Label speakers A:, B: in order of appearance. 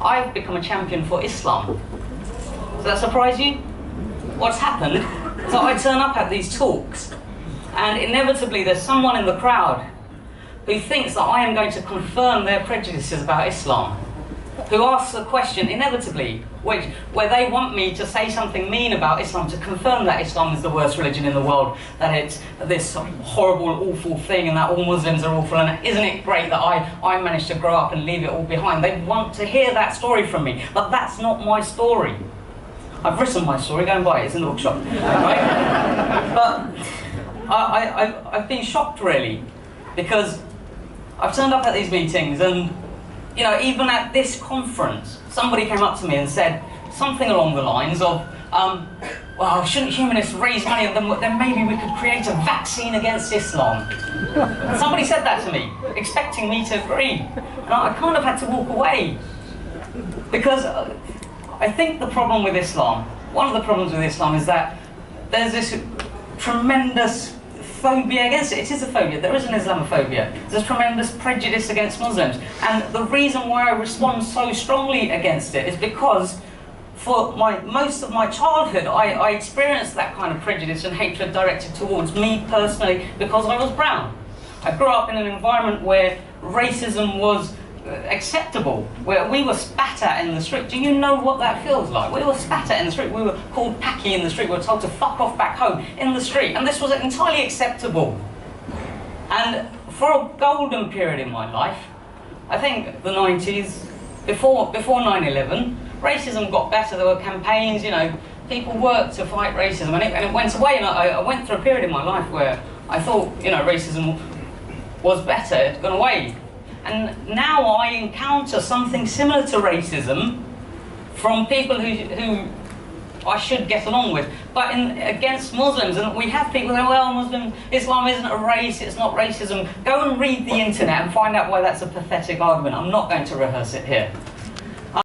A: I've become a champion for Islam. Does that surprise you? What's happened? So I turn up at these talks, and inevitably there's someone in the crowd who thinks that I am going to confirm their prejudices about Islam, who asks a question, inevitably, where they want me to say something mean about Islam, to confirm that Islam is the worst religion in the world, that it's this horrible, awful thing, and that all Muslims are awful, and isn't it great that I managed to grow up and leave it all behind? They want to hear that story from me, but that's not my story. I've written my story, go and buy it, it's in the bookshop. Right? But I've been shocked, really, because I've turned up at these meetings, and you know, even at this conference, somebody came up to me and said something along the lines of, well, shouldn't humanists raise money, and then maybe we could create a vaccine against Islam? Somebody said that to me, expecting me to agree. And I kind of had to walk away. Because I think the problem with Islam, one of the problems with Islam is that there's this tremendous phobia against it. It is a phobia. There is an Islamophobia. There's tremendous prejudice against Muslims. And the reason why I respond so strongly against it is because for most of my childhood, I experienced that kind of prejudice and hatred directed towards me personally because I was brown. I grew up in an environment where racism was acceptable, where we were spat at in the street. Do you know what that feels like? We were spat at in the street. We were called packy in the street. We were told to fuck off back home in the street. And this was entirely acceptable. And for a golden period in my life, I think the 90s, before 9/11, racism got better. There were campaigns, you know, people worked to fight racism, and it went away. And I went through a period in my life where I thought, you know, racism was better. It's gone away. And now I encounter something similar to racism from people who I should get along with, but against Muslims. And we have people saying, well, Islam isn't a race, it's not racism. Go and read the internet and find out why that's a pathetic argument. I'm not going to rehearse it here.